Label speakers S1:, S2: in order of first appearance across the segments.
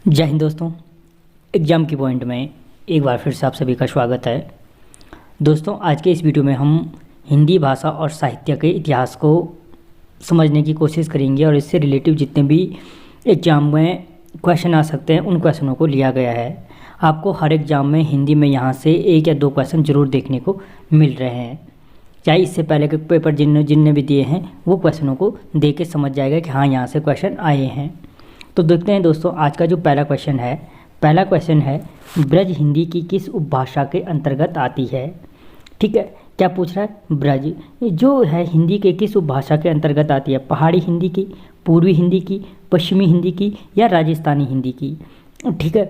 S1: जय हिंद दोस्तों। एग्ज़ाम की पॉइंट में एक बार फिर से आप सभी का स्वागत है। दोस्तों, आज के इस वीडियो में हम हिंदी भाषा और साहित्य के इतिहास को समझने की कोशिश करेंगे और इससे रिलेटिव जितने भी एग्ज़ाम में क्वेश्चन आ सकते हैं उन क्वेश्चनों को लिया गया है। आपको हर एग्ज़ाम में हिंदी में यहाँ से एक या दो क्वेश्चन ज़रूर देखने को मिल रहे हैं। चाहे इससे पहले के पेपर जिनने भी दिए हैं वो क्वेश्चनों को देख के समझ जाएगा कि हाँ, यहाँ से क्वेश्चन आए हैं। तो देखते हैं दोस्तों, आज का जो पहला क्वेश्चन है ब्रज हिंदी की किस उपभाषा के अंतर्गत आती है। ठीक है, क्या पूछ रहा है? ब्रज जो है हिंदी के किस उपभाषा के अंतर्गत आती है? पहाड़ी हिंदी की, पूर्वी हिंदी की, पश्चिमी हिंदी की या राजस्थानी हिंदी की। ठीक है,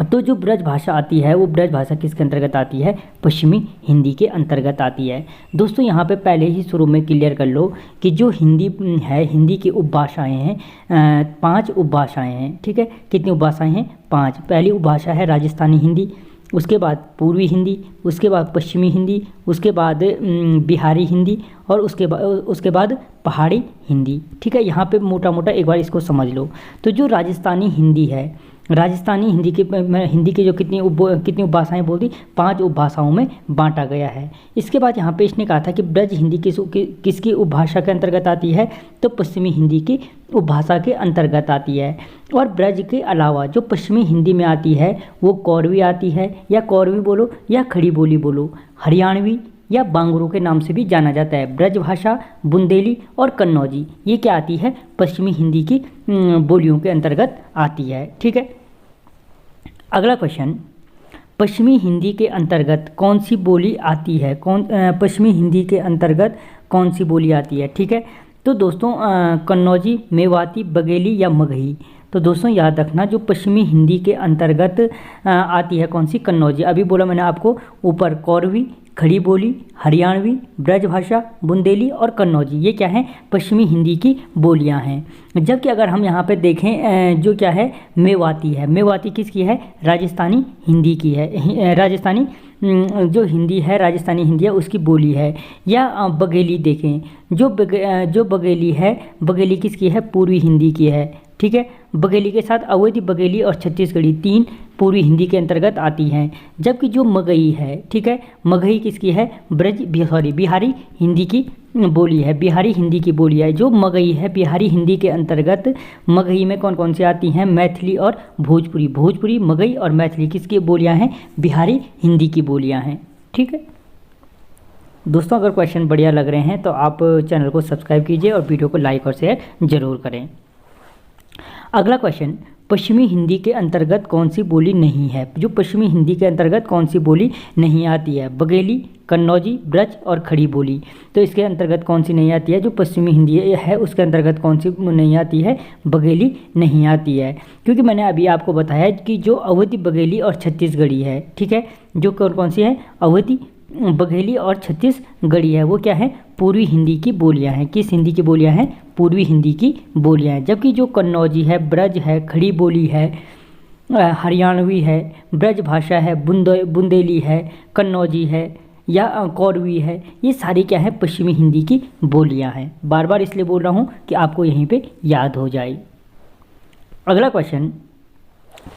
S1: तो जो ब्रज भाषा आती है वो ब्रज भाषा किसके अंतर्गत आती है? पश्चिमी हिंदी के अंतर्गत आती है। दोस्तों, यहाँ पे पहले ही शुरू में क्लियर कर लो कि जो हिंदी है, हिंदी की उपभाषाएं हैं 5 उपभाषाएं हैं। ठीक है, कितनी उपभाषाएं हैं? 5। पहली उपभाषा है राजस्थानी हिंदी, उसके बाद पूर्वी हिंदी, उसके बाद पश्चिमी हिंदी, उसके बाद बिहारी हिंदी और उसके बाद पहाड़ी हिंदी। ठीक है, यहाँ पे मोटा मोटा एक बार इसको समझ लो। तो जो राजस्थानी हिंदी है, राजस्थानी हिंदी के जो कितनी उपभाषाएं बोल दी? 5 उपभाषाओं में बांटा गया है। इसके बाद यहाँ पे इसने कहा था कि ब्रज हिंदी किसकी उपभाषा के अंतर्गत आती है? तो पश्चिमी हिंदी की उपभाषा के अंतर्गत आती है। और ब्रज के अलावा जो पश्चिमी हिंदी में आती है वो कौरवी आती है, या कौरवी बोलो या खड़ी बोली बोलो, हरियाणवी या बांगरू के नाम से भी जाना जाता है। ब्रज भाषा, बुंदेली और कन्नौजी, ये क्या आती है? पश्चिमी हिंदी की बोलियों के अंतर्गत आती है। ठीक है, अगला क्वेश्चन, पश्चिमी हिंदी के अंतर्गत कौन सी बोली आती है? पश्चिमी हिंदी के अंतर्गत कौन सी बोली आती है? ठीक है, तो दोस्तों कन्नौजी, मेवाती, बघेली या मगही। तो दोस्तों याद रखना, जो पश्चिमी हिंदी के अंतर्गत आती है कौन सी? कन्नौजी। अभी बोला मैंने आपको ऊपर, कौरवी, खड़ी बोली, हरियाणवी, ब्रजभाषा, बुंदेली और कन्नौजी, ये क्या है? पश्चिमी हिंदी की बोलियां हैं। जबकि अगर हम यहाँ पे देखें जो क्या है? मेवाती है। मेवाती किसकी है? राजस्थानी हिंदी की है। राजस्थानी जो हिंदी है, राजस्थानी हिंदी है, उसकी बोली है। या बघेली देखें, जो बघेली है, बघेली किसकी है? पूर्वी हिंदी की है। ठीक है, बघेली के साथ अवधी बघेली और छत्तीसगढ़ी 3 पूर्वी हिंदी के अंतर्गत आती हैं। जबकि जो मगही है, ठीक है, मगही किसकी है? बिहारी हिंदी की बोली है। बिहारी हिंदी की बोली है जो मगही है बिहारी हिंदी के अंतर्गत। मगही में कौन कौन सी आती हैं? मैथिली और भोजपुरी। भोजपुरी, मगही और मैथिली किसकी बोलियां हैं? बिहारी हिंदी की बोलियां हैं। ठीक है दोस्तों, अगर क्वेश्चन बढ़िया लग रहे हैं तो आप चैनल को सब्सक्राइब कीजिए और वीडियो को लाइक और शेयर जरूर करें। अगला क्वेश्चन, पश्चिमी हिंदी के अंतर्गत कौन सी बोली नहीं है? जो पश्चिमी हिंदी के अंतर्गत कौन सी बोली नहीं आती है? बघेली, कन्नौजी, ब्रज और खड़ी बोली। तो इसके अंतर्गत कौन सी नहीं आती है? जो पश्चिमी हिंदी है उसके अंतर्गत कौन सी नहीं आती है? बघेली नहीं आती है। क्योंकि मैंने अभी आपको बताया कि जो अवधी बघेली और छत्तीसगढ़ी है, ठीक है, जो कौन सी है? अवधी बघेली और छत्तीसगढ़ी है, वो क्या है? पूर्वी हिंदी की बोलियां हैं। किस हिंदी की बोलियां हैं? पूर्वी हिंदी की बोलियां हैं। जबकि जो कन्नौजी है, ब्रज है, खड़ी बोली है, हरियाणवी है, ब्रज भाषा है, बुंदेली है, कन्नौजी है या कौरवी है, ये सारी क्या है? पश्चिमी हिंदी की बोलियां हैं। बार बार इसलिए बोल रहा हूँ कि आपको यहीं पे याद हो जाए। अगला क्वेश्चन,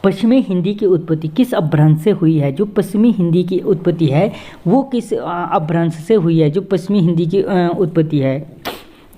S1: पश्चिमी हिंदी की उत्पत्ति किस अपभ्रंश से हुई है? जो पश्चिमी हिंदी की उत्पत्ति है वो किस अपभ्रंश से हुई है? जो पश्चिमी हिंदी की उत्पत्ति है,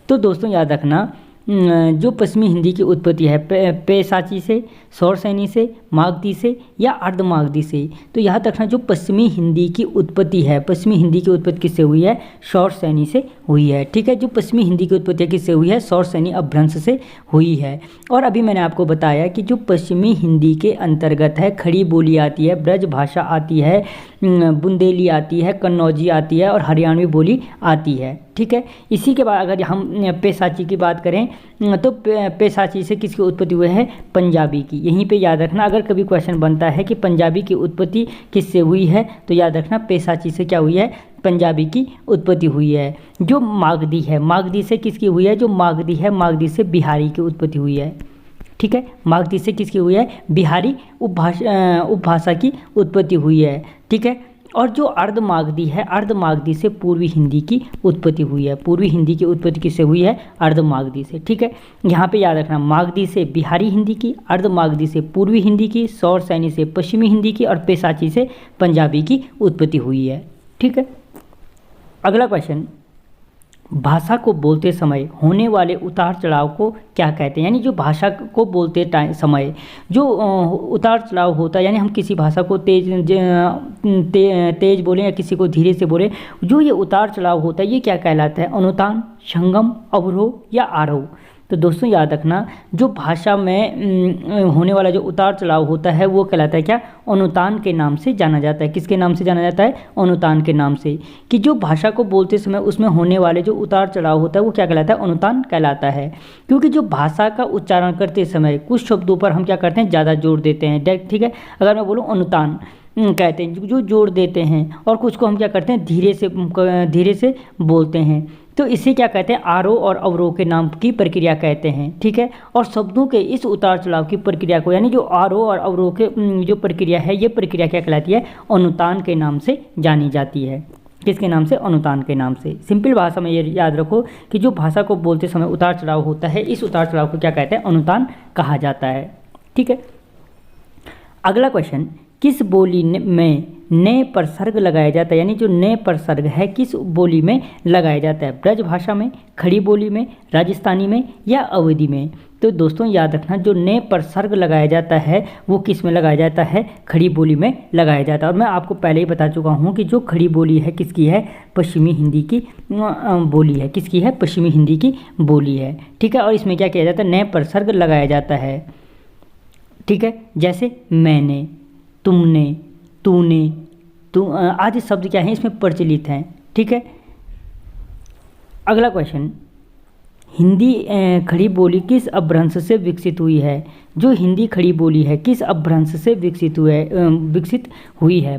S1: तो दोस्तों याद रखना, जो पश्चिमी हिंदी की उत्पत्ति है पेशाची से, सौरसैनी से, मागधी से या अर्धमागधी से। तो याद रखना, जो पश्चिमी हिंदी की उत्पत्ति है, पश्चिमी हिंदी की उत्पत्ति किससे हुई है? सौरसैनी से हुई है। ठीक है, जो पश्चिमी हिंदी की उत्पत्ति किससे हुई है? सौरसैनी अपभ्रंश से हुई है। और अभी मैंने आपको बताया कि जो पश्चिमी हिंदी के अंतर्गत है, खड़ी बोली आती है, ब्रज भाषा आती है, बुंदेली आती है, कन्नौजी आती है और हरियाणवी बोली आती है। ठीक है, इसी के बाद अगर हम पेशाची की बात करें तो पेशाची से किसकी उत्पत्ति हुई है? पंजाबी की। यहीं पे याद रखना, अगर कभी क्वेश्चन बनता है कि पंजाबी की उत्पत्ति किससे हुई है तो याद रखना पेशाची से क्या हुई है? पंजाबी की उत्पत्ति हुई है। जो मागधी है, मागधी से किसकी हुई है? जो मागधी है, मागधी से बिहारी की उत्पत्ति हुई है। ठीक है, मागधी से किसकी हुई है? बिहारी उपभाषा की उत्पत्ति हुई है। ठीक है, और जो अर्धमागधी है, अर्धमागधी से पूर्वी हिंदी की उत्पत्ति हुई है। पूर्वी हिंदी की उत्पत्ति किससे हुई है? अर्धमागधी से। ठीक है, यहाँ पे याद रखना, मागधी से बिहारी हिंदी की, अर्धमागधी से पूर्वी हिंदी की, सौर सैनी से पश्चिमी हिंदी की और पैसाची से पंजाबी की उत्पत्ति हुई है। ठीक है, अगला क्वेश्चन, भाषा को बोलते समय होने वाले उतार चढ़ाव को क्या कहते हैं? यानी जो भाषा को बोलते समय जो उतार चढ़ाव होता है, यानी हम किसी भाषा को तेज बोलें या किसी को धीरे से बोलें, जो ये उतार चढ़ाव होता है ये क्या कहलाता है? अनुतान, संगम, अवरोह या आरोह। तो दोस्तों याद रखना, जो भाषा में होने वाला जो उतार चढ़ाव होता है वो कहलाता है क्या? अनुतान के नाम से जाना जाता है। किसके नाम से जाना जाता है? अनुतान के नाम से। कि जो भाषा को बोलते समय उसमें होने वाले जो उतार चढ़ाव होता है वो क्या कहलाता है? अनुतान कहलाता है। क्योंकि जो भाषा का उच्चारण करते समय कुछ शब्दों पर हम क्या करते हैं? ज़्यादा जोर देते हैं। ठीक है, अगर मैं बोलूँ अनुतान कहते हैं जो जोड़ देते हैं, और कुछ को हम क्या करते हैं? धीरे से बोलते हैं, तो इसे क्या कहते हैं? आरोह और अवरोह के नाम की प्रक्रिया कहते हैं। ठीक है, और शब्दों के इस उतार चढ़ाव की प्रक्रिया को, यानी जो आरोह और अवरोह के जो प्रक्रिया है, ये प्रक्रिया क्या कहलाती है? अनुतान के नाम से जानी जाती है। किसके नाम से? अनुतान के नाम से। सिंपल भाषा में ये याद रखो कि जो भाषा को बोलते समय उतार चढ़ाव होता है, इस उतार चढ़ाव को क्या कहते हैं? अनुतान कहा जाता है। ठीक है, अगला क्वेश्चन, किस बोली में न पर सर्ग लगाया जाता है? यानी जो न पर सर्ग है किस बोली में लगाया जाता है? ब्रज भाषा में, खड़ी बोली में, राजस्थानी में या अवधी में? तो दोस्तों याद रखना, जो न पर सर्ग लगाया जाता है वो किस में लगाया जाता है? खड़ी बोली में लगाया जाता है। और मैं आपको पहले ही बता चुका हूँ कि जो खड़ी बोली है किसकी है? पश्चिमी हिंदी की बोली है। किसकी है? पश्चिमी हिंदी की बोली है। ठीक है, और इसमें क्या किया जाता है? न पर सर्ग लगाया जाता है। ठीक है, जैसे मैंने, तुमने, तूने, आदि शब्द क्या हैं? इसमें प्रचलित हैं। ठीक है, अगला क्वेश्चन, हिंदी खड़ी बोली किस अपभ्रंश से विकसित हुई है? जो हिंदी खड़ी बोली है किस अपभ्रंश से विकसित हुई है?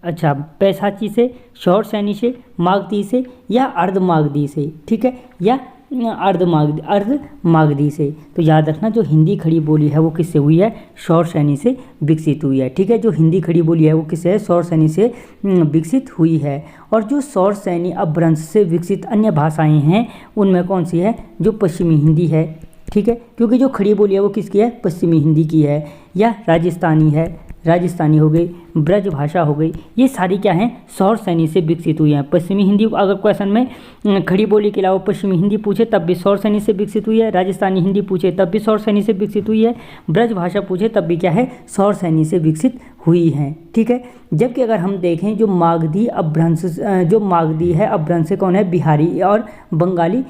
S1: पैसाची से, शौर सैनी से, मागधी से या अर्धमागधी से? ठीक है, या अर्धमागधी से। तो याद रखना, जो हिंदी खड़ी बोली है वो किससे हुई है? शौर सैनी से विकसित हुई है। ठीक है, जो हिंदी खड़ी बोली है वो किससे है? शौर सैनी से विकसित हुई है। और जो शौर सैनी अपभ्रंश से विकसित अन्य भाषाएं हैं उनमें कौन सी है? जो पश्चिमी हिंदी है। ठीक है, क्योंकि जो खड़ी बोली है वो किसकी है? पश्चिमी हिंदी की है। या राजस्थानी है, राजस्थानी हो गई, ब्रज भाषा हो गई, ये सारी क्या हैं? शौर सैनी से विकसित हुई हैं। पश्चिमी हिंदी, अगर क्वेश्चन में खड़ी बोली के अलावा पश्चिमी हिंदी पूछे तब भी शौर सैनी से विकसित हुई है, राजस्थानी हिंदी पूछे तब भी शौर सैनी से विकसित हुई है, ब्रज भाषा पूछे तब भी क्या है? शौर सैनी से विकसित हुई हैं। ठीक है, जबकि अगर हम देखें जो मागधी अपभ्रंश, जो मागधी है अपभ्रंश से कौन है? बिहारी और बंगाली,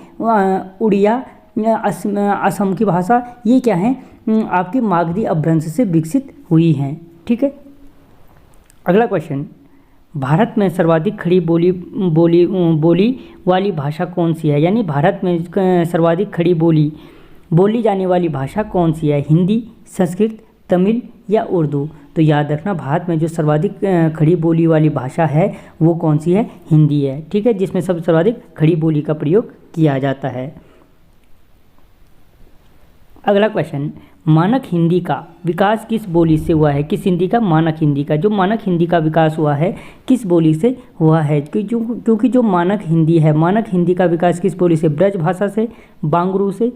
S1: उड़िया, असम की भाषा, ये क्या है? आपकी मागधी अपभ्रंश से विकसित हुई हैं। ठीक है, अगला क्वेश्चन, भारत में सर्वाधिक खड़ी बोली वाली भाषा कौन सी है? यानी भारत में सर्वाधिक खड़ी बोली जाने वाली भाषा कौन सी है? हिंदी, संस्कृत, तमिल या उर्दू? तो याद रखना, भारत में जो सर्वाधिक खड़ी बोली वाली भाषा है वो कौन सी है? हिंदी है। ठीक है, जिसमें सबसे सर्वाधिक खड़ी बोली का प्रयोग किया जाता है। अगला क्वेश्चन, मानक हिंदी का विकास किस बोली से हुआ है? किस हिंदी का? मानक हिंदी का। जो मानक हिंदी का विकास हुआ है किस बोली से हुआ है? क्योंकि जो मानक हिंदी है, मानक हिंदी का विकास किस बोली से? ब्रज भाषा से, बांगरू से,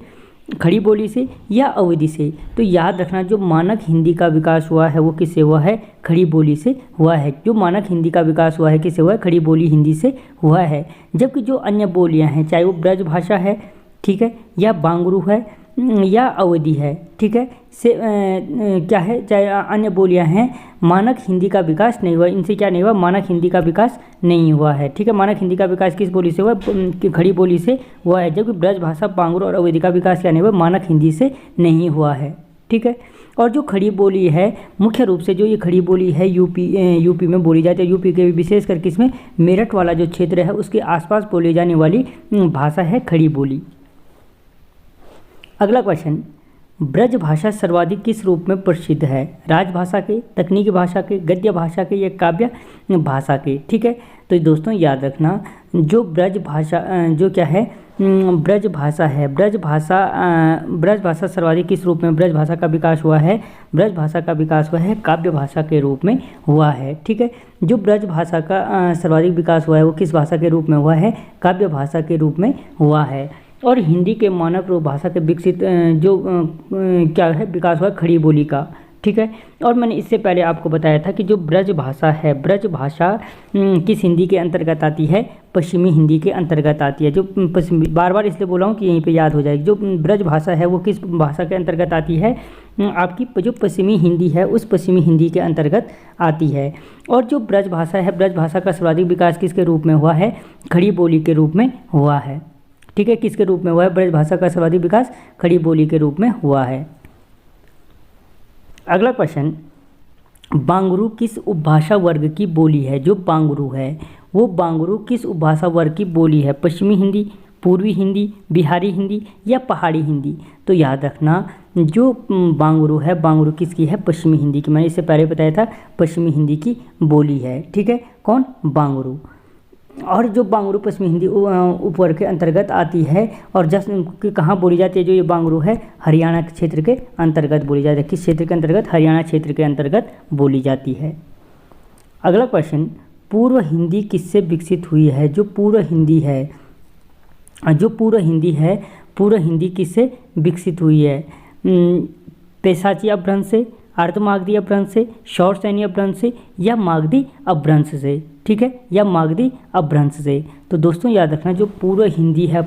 S1: खड़ी बोली से या अवधी से? तो याद रखना, जो मानक हिंदी का विकास हुआ है वो किससे हुआ है? खड़ी बोली से हुआ है। जो मानक हिंदी का विकास हुआ है किससे हुआ है? खड़ी बोली हिंदी से हुआ है। जबकि जो अन्य बोलियाँ हैं, चाहे वो ब्रज भाषा है, ठीक है, या बांगरू है या अवधी है, ठीक है, क्या है, चाहे अन्य बोलियां हैं, मानक हिंदी का विकास नहीं हुआ, इनसे क्या नहीं हुआ? मानक हिंदी का विकास नहीं हुआ है। ठीक है, मानक हिंदी का विकास किस बोली से हुआ? खड़ी बोली से हुआ है। जबकि ब्रज भाषा, बांगरू और अवधी का विकास क्या नहीं हुआ? मानक हिंदी से नहीं हुआ है। ठीक है, और जो खड़ी बोली है, मुख्य रूप से जो ये खड़ी बोली है यूपी में बोली जाती है। यूपी के विशेष करके इसमें मेरठ वाला जो क्षेत्र है उसके आसपास बोली जाने वाली भाषा है खड़ी बोली। अगला क्वेश्चन, ब्रज भाषा सर्वाधिक किस रूप में प्रसिद्ध है? राजभाषा के, तकनीकी भाषा के, गद्य भाषा के या काव्य भाषा के? ठीक है, तो दोस्तों याद रखना, जो ब्रज भाषा जो क्या है, ब्रज भाषा है, ब्रज भाषा सर्वाधिक किस रूप में ब्रज भाषा का विकास हुआ है? ब्रज भाषा का विकास हुआ है काव्य भाषा के रूप में हुआ है। ठीक है, जो ब्रज भाषा का सर्वाधिक विकास हुआ है वो किस भाषा के रूप में हुआ है? काव्य भाषा के रूप में हुआ है। और हिंदी के मानक रूप भाषा के विकसित क्या है विकास हुआ खड़ी बोली का। ठीक है, और मैंने इससे पहले आपको बताया था कि जो ब्रज भाषा है, ब्रज भाषा किस हिंदी के अंतर्गत आती है? पश्चिमी हिंदी के अंतर्गत आती है। जो पश्चिमी, बार बार इसलिए बोला हूँ कि यहीं पे याद हो जाएगी। जो ब्रज भाषा है वो किस भाषा के अंतर्गत आती है? आपकी जो पश्चिमी हिंदी है उस पश्चिमी हिंदी के अंतर्गत आती है। और जो ब्रज भाषा है, ब्रज भाषा का सर्वाधिक विकास किसके रूप में हुआ है? खड़ी बोली के रूप में हुआ है। ठीक है, किसके रूप में हुआ है? ब्रज भाषा का सर्वाधिक विकास खड़ी बोली के रूप में हुआ है। अगला क्वेश्चन, बांगरू किस उपभाषा वर्ग की बोली है? जो बांगरू है वो बांगरू किस उपभाषा वर्ग की बोली है? पश्चिमी हिंदी, पूर्वी हिंदी, बिहारी हिंदी या पहाड़ी हिंदी? तो याद रखना जो बांगरू है, बांगरू किसकी है? पश्चिमी हिंदी की। मैंने इससे पहले बताया था पश्चिमी हिंदी की बोली है। ठीक है, कौन? बांगरू। और जो बांगरू पश्चिमी हिंदी उपवर्ग के अंतर्गत आती है और जैसे कहाँ बोली जाती है? जो ये बांगरू है हरियाणा क्षेत्र के अंतर्गत बोली जाती है। किस क्षेत्र के अंतर्गत? हरियाणा क्षेत्र के अंतर्गत बोली जाती है। अगला क्वेश्चन, पूर्व हिंदी किससे विकसित हुई है? जो पूर्व हिंदी है, पूर्व हिंदी किससे विकसित हुई है? पेशाची अपभ्रंश से, अर्धमागधी अपभ्रंश से, शौरसैनी अपभ्रंश से या मागधी अपभ्रंश से? ठीक है, या मागधी अपभ्रंश से। तो दोस्तों याद रखना जो पूर्व हिंदी है,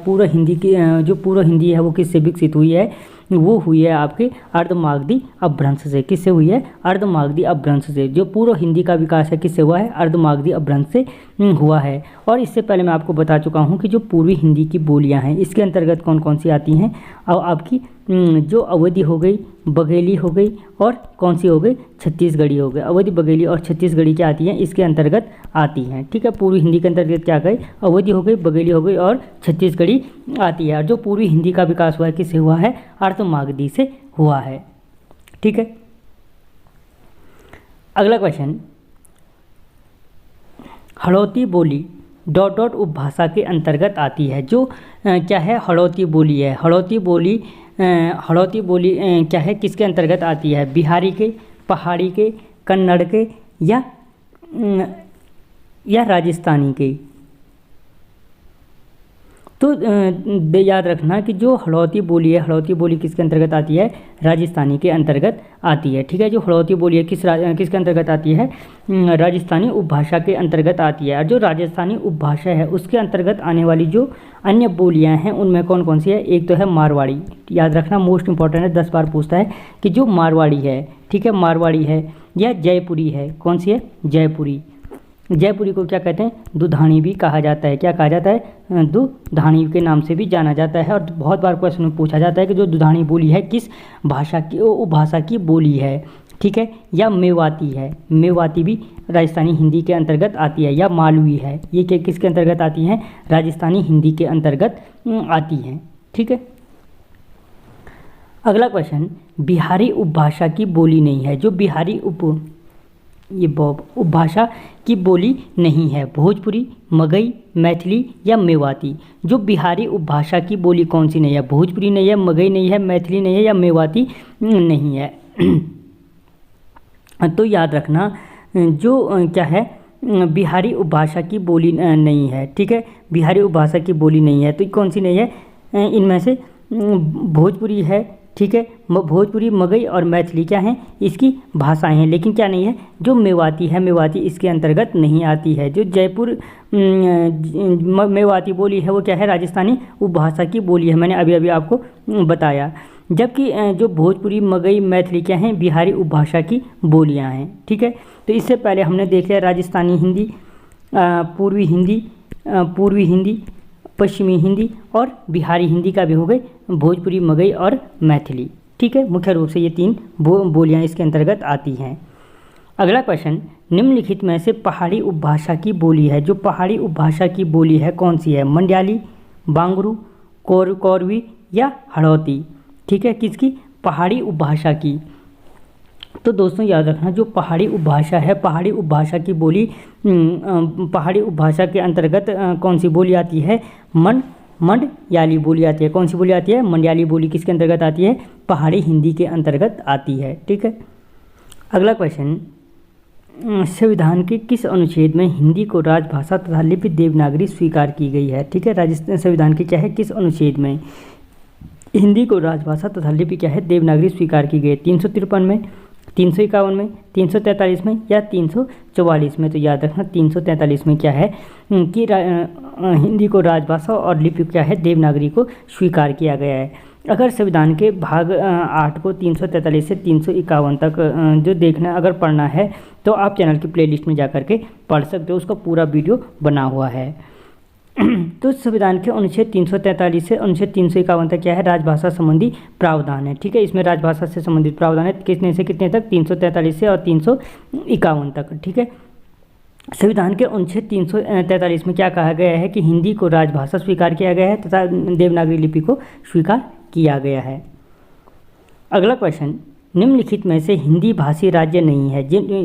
S1: जो पूर्व हिंदी है वो किससे विकसित हुई है? वो हुई है आपके अर्धमागधी अपभ्रंश से। किससे हुई है? अर्धमागधी अपभ्रंश से। जो पूर्व हिंदी का विकास है किससे हुआ है? अर्धमागधी अपभ्रंश से हुआ है। और इससे पहले मैं आपको बता चुका हूँ कि जो पूर्वी हिंदी की बोलियाँ हैं इसके अंतर्गत कौन कौन सी आती हैं? और आपकी जो अवधी हो गई, बघेली हो गई और कौन सी हो गई? छत्तीसगढ़ी हो गई। अवधी, बघेली और छत्तीसगढ़ी क्या आती हैं? इसके अंतर्गत आती हैं। ठीक है, पूर्वी हिंदी के अंतर्गत क्या गई? अवधी हो गई, बघेली हो गई और छत्तीसगढ़ी आती है। और जो पूर्वी हिंदी का विकास हुआ है किससे हुआ है? अर्धमागधी से हुआ है। ठीक है, अगला क्वेश्चन, हड़ौती बोली ... उपभाषा के अंतर्गत आती है। जो क्या है? हड़ौती बोली है। हड़ौती बोली क्या है? किसके अंतर्गत आती है? बिहारी के, पहाड़ी के, कन्नड़ के या राजस्थानी के? तो याद रखना कि जो हड़ौती बोली है, हड़ौती बोली किसके अंतर्गत आती है? राजस्थानी के अंतर्गत आती है। ठीक है, जो हड़ौती बोली है किसके अंतर्गत आती है? राजस्थानी उपभाषा के अंतर्गत आती है। और जो राजस्थानी उपभाषा है उसके अंतर्गत आने वाली जो अन्य बोलियां हैं उनमें कौन कौन सी है? एक तो है मारवाड़ी। याद रखना, मोस्ट इंपॉर्टेंट है, 10 बार पूछता है कि जो मारवाड़ी है, ठीक है, मारवाड़ी है या जयपुरी है। कौन सी है? जयपुरी। जयपुरी को क्या कहते हैं? दुधानी भी कहा जाता है। क्या कहा जाता है? दुधानी के नाम से भी जाना जाता है। और बहुत बार क्वेश्चन में पूछा जाता है कि जो दुधानी बोली है किस भाषा की, उपभाषा की बोली है? ठीक है, या मेवाती है। मेवाती भी राजस्थानी हिंदी के अंतर्गत आती है। या मालवी है। ये किसके अंतर्गत आती हैं? राजस्थानी हिंदी के अंतर्गत आती हैं। ठीक है, अगला क्वेश्चन, बिहारी उपभाषा की बोली नहीं है। जो बिहारी उपभाषा की बोली नहीं है, भोजपुरी, मगही, मैथिली या मेवाती? जो बिहारी उपभाषा की बोली कौन सी नहीं है? भोजपुरी नहीं है, मगही नहीं है, मैथिली नहीं है या मेवाती नहीं है? तो याद रखना जो क्या है? बिहारी उपभाषा की बोली नहीं है। ठीक है, बिहारी उपभाषा की बोली नहीं है। तो कौन सी नहीं है? इनमें से भोजपुरी है। ठीक है, भोजपुरी, मगही और मैथिली क्या हैं? इसकी भाषाएं हैं। लेकिन क्या नहीं है? जो मेवाती है, मेवाती इसके अंतर्गत नहीं आती है। जो जयपुर मेवाती बोली है वो क्या है? राजस्थानी उपभाषा की बोली है। मैंने अभी अभी आपको बताया। जबकि जो भोजपुरी, मगही, मैथिली क्या हैं? बिहारी उपभाषा की बोलियां हैं। ठीक है, तो इससे पहले हमने देख लिया राजस्थानी हिंदी, पूर्वी हिंदी, पश्चिमी हिंदी और बिहारी हिंदी का भी हो गई, भोजपुरी, मगही और मैथिली। ठीक है, मुख्य रूप से ये 3 बोलियां इसके अंतर्गत आती हैं। अगला क्वेश्चन, निम्नलिखित में से पहाड़ी उपभाषा की बोली है। जो पहाड़ी उपभाषा की बोली है कौन सी है? मंडयाली, बांगरू, कोरवी या हड़ौती? ठीक है, किसकी? पहाड़ी उपभाषा की। तो दोस्तों याद रखना जो पहाड़ी उपभाषा है, पहाड़ी उपभाषा की बोली, पहाड़ी उपभाषा के अंतर्गत कौन सी बोली आती है? मंडयाली बोली आती है। कौन सी बोली आती है? मंडयाली बोली किसके अंतर्गत आती है? पहाड़ी हिंदी के अंतर्गत आती है। ठीक है। अगला क्वेश्चन, संविधान के किस अनुच्छेद में हिंदी को राजभाषा तथा लिपि देवनागरी स्वीकार की गई है? ठीक है। राजस्थान संविधान के क्या है, किस अनुच्छेद में हिंदी को राजभाषा तथा लिपि क्या है, देवनागरी स्वीकार की गई है? 353 में, 351 में, 343 में या 344 में? तो याद रखना 343 में क्या है कि हिंदी को राजभाषा और लिपि क्या है, देवनागरी को स्वीकार किया गया है। अगर संविधान के भाग 8 को 343 से 351 तक जो देखना अगर पढ़ना है तो आप चैनल की प्लेलिस्ट में जा कर के पढ़ सकते हो, उसका पूरा वीडियो बना हुआ है। तो संविधान के अनुच्छेद 343 से अनुच्छेद 351 तक क्या है, राजभाषा संबंधी प्रावधान है। ठीक है। इसमें राजभाषा से संबंधित प्रावधान है कितने से कितने तक, 343 से और 351 तक। ठीक है। संविधान के अनुच्छेद 343 में क्या कहा गया है कि हिंदी को राजभाषा स्वीकार किया गया है तथा देवनागरी लिपि को स्वीकार किया गया है। अगला क्वेश्चन, निम्नलिखित में से हिंदी भाषी राज्य नहीं है।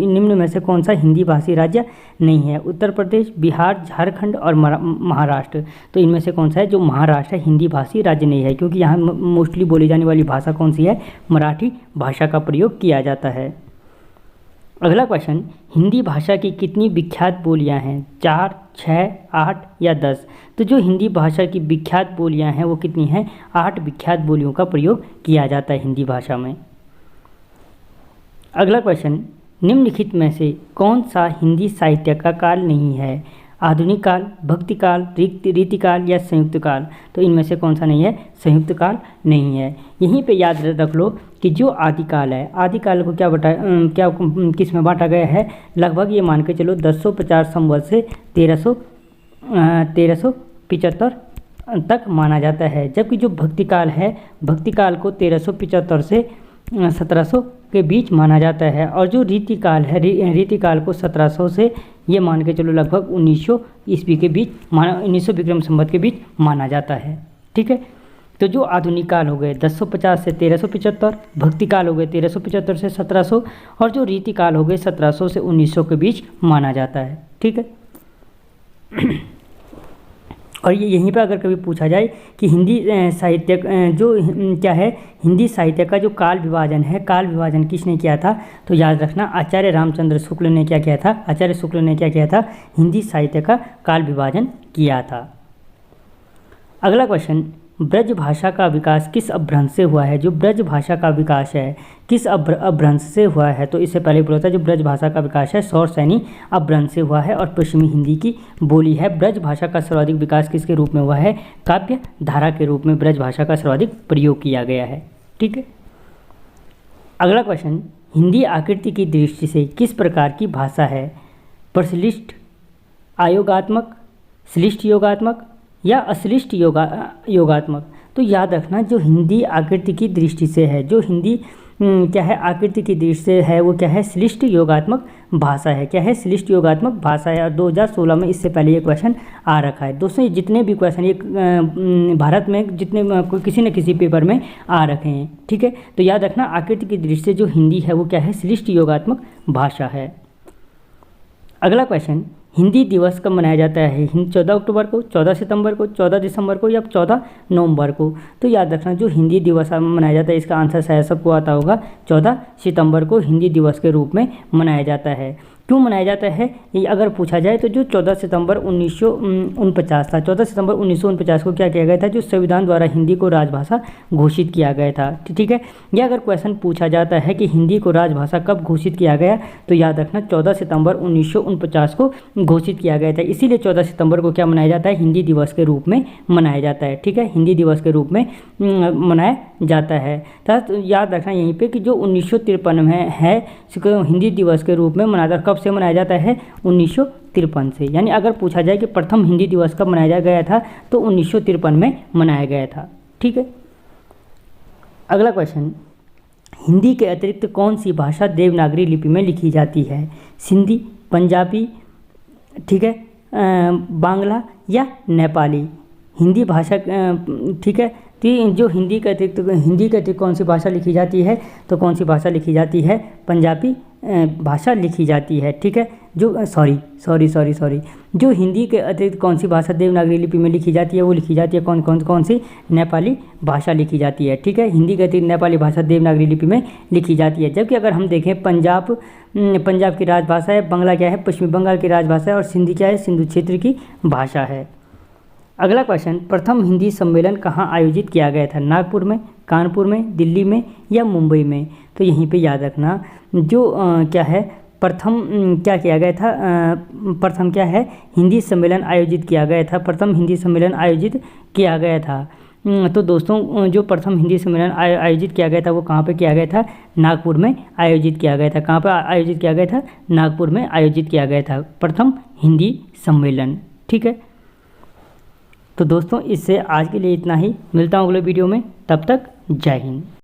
S1: निम्न में से कौन सा हिंदी भाषी राज्य नहीं है? उत्तर प्रदेश, बिहार, झारखंड और महाराष्ट्र। तो इनमें से कौन सा है? जो महाराष्ट्र है हिंदी भाषी राज्य नहीं है, क्योंकि यहाँ मोस्टली बोली जाने वाली भाषा कौन सी है? मराठी भाषा का प्रयोग किया जाता है। अगला क्वेश्चन, हिंदी भाषा की कितनी विख्यात बोलियां हैं? 4, 6, 8 या 10? तो जो हिंदी भाषा की विख्यात बोलियां हैं वो कितनी हैं? 8 विख्यात बोलियों का प्रयोग किया जाता है हिंदी भाषा में। अगला क्वेश्चन, निम्नलिखित में से कौन सा हिंदी साहित्य का काल नहीं है? आधुनिक काल, भक्ति काल, रीतिकाल या संयुक्त काल? तो इनमें से कौन सा नहीं है? संयुक्त काल नहीं है। यहीं पे याद रख लो कि जो आदिकाल है, आदिकाल को क्या किस में बांटा गया है? लगभग ये मान के चलो 1050 संवत से 1375 तक माना जाता है। जबकि जो भक्ति काल है, भक्ति काल को 1375 से 1700 के बीच माना जाता है। और जो रीतिकाल है, रीतिकाल को 1700 से ये मान के चलो लगभग 1900 ईस्वी के बीच 1900 विक्रम संवत के बीच माना जाता है। ठीक है। तो जो आधुनिक काल हो गए 1050 से 1375, भक्ति काल हो गए 1375 से 1700 और जो रीतिकाल हो गए 1700 से 1900 के बीच माना जाता है। ठीक है। और ये यहीं पर अगर कभी पूछा जाए कि हिंदी साहित्य जो क्या है, हिंदी साहित्य का जो काल विभाजन है, काल विभाजन किसने किया था? तो याद रखना आचार्य रामचंद्र शुक्ल ने क्या किया था? आचार्य शुक्ल ने क्या किया था? हिंदी साहित्य का काल विभाजन किया था। अगला क्वेश्चन, ब्रज भाषा का विकास किस अपभ्रंश से हुआ है? जो ब्रज भाषा का विकास है किस अपभ्रंश से हुआ है? तो इससे पहले बोला था जो ब्रज भाषा का विकास है सौर सैनी अपभ्रंश से हुआ है और पश्चिमी हिंदी की बोली है। ब्रज भाषा का सर्वाधिक विकास किसके रूप में हुआ है? काव्य धारा के रूप में ब्रज भाषा का सर्वाधिक प्रयोग किया गया है। ठीक है। अगला क्वेश्चन, हिंदी आकृति की दृष्टि से किस प्रकार की भाषा है? प्रश्लिष्ट, अयोगात्मक, श्लिष्ट योगात्मक या अश्लिष्ट योगात्मक? तो याद रखना जो हिंदी आकृति की दृष्टि से है, जो हिंदी क्या है आकृति की दृष्टि से है वो क्या है? श्लिष्ट योगात्मक भाषा है। क्या है? श्लिष्ट योगात्मक भाषा है। और 2016 में इससे पहले ये क्वेश्चन आ रखा है। दोस्तों ये जितने भी क्वेश्चन ये भारत में जितने किसी न किसी पेपर में आ रखे हैं। ठीक है। तो याद रखना आकृति की दृष्टि से जो हिंदी है वो क्या है? श्लिष्ट योगात्मक भाषा है। अगला क्वेश्चन, हिंदी दिवस कब मनाया जाता है? 14 अक्टूबर को, 14 सितंबर को, 14 दिसंबर को या 14 नवंबर को? तो याद रखना जो हिंदी दिवस मनाया जाता है इसका आंसर शायद सबको आता होगा, 14 सितंबर को हिंदी दिवस के रूप में मनाया जाता है। क्यों मनाया जाता है ये अगर पूछा जाए तो जो 14 सितंबर 1949 था, 14 सितंबर 1949 को क्या किया गया था? जो संविधान द्वारा हिंदी को राजभाषा घोषित किया गया था। ठीक है। या अगर क्वेश्चन पूछा जाता है कि हिंदी को राजभाषा कब घोषित किया गया, तो याद रखना 14 सितंबर 1949 को घोषित किया गया था। इसीलिए 14 सितंबर को क्या मनाया जाता है? हिंदी दिवस के रूप में मनाया जाता है। ठीक है। हिंदी दिवस के रूप में मनाया जाता है। तो याद रखना यहीं पे कि जो 1953 में है हिंदी दिवस के रूप में मनाया, कब से मनाया जाता है? 1953 से। यानी अगर पूछा जाए कि प्रथम हिंदी दिवस कब मनाया गया था तो 1953 में मनाया गया था। ठीक है। अगला क्वेश्चन, हिंदी के अतिरिक्त कौन सी भाषा देवनागरी लिपि में लिखी जाती है? सिंधी, पंजाबी, ठीक है, बांग्ला या नेपाली? हिंदी भाषा ठीक है। तो जो हिंदी के अतिरिक्त कौन सी भाषा लिखी जाती है? तो कौन सी भाषा लिखी जाती है? पंजाबी भाषा लिखी जाती है, ठीक है। जो सॉरी जो हिंदी के अतिरिक्त कौन सी भाषा देवनागरी लिपि में लिखी जाती है, वो लिखी जाती है कौन सी नेपाली भाषा लिखी जाती है, ठीक है। हिंदी के अतिरिक्त नेपाली भाषा देवनागरी लिपि में लिखी जाती है। जबकि अगर हम देखें पंजाब की राजभाषा है, बंगला क्या है, पश्चिमी बंगाल की राजभाषा है, और सिंधी क्या है, सिंधु क्षेत्र की भाषा है। अगला क्वेश्चन, प्रथम हिंदी सम्मेलन कहाँ आयोजित किया गया था? नागपुर में, कानपुर में, दिल्ली में या मुंबई में? तो यहीं पे याद रखना जो क्या है प्रथम क्या किया गया था, प्रथम क्या है हिंदी सम्मेलन आयोजित किया गया था, प्रथम हिंदी सम्मेलन आयोजित किया गया था। तो दोस्तों जो प्रथम हिंदी सम्मेलन आयोजित किया गया था वो कहाँ पे किया गया था? नागपुर में आयोजित किया गया था। कहाँ पर आयोजित किया गया था? नागपुर में आयोजित किया गया था प्रथम हिंदी सम्मेलन, ठीक है। तो दोस्तों इससे आज के लिए इतना ही, मिलता हूँ अगले वीडियो में, तब तक जय हिंद।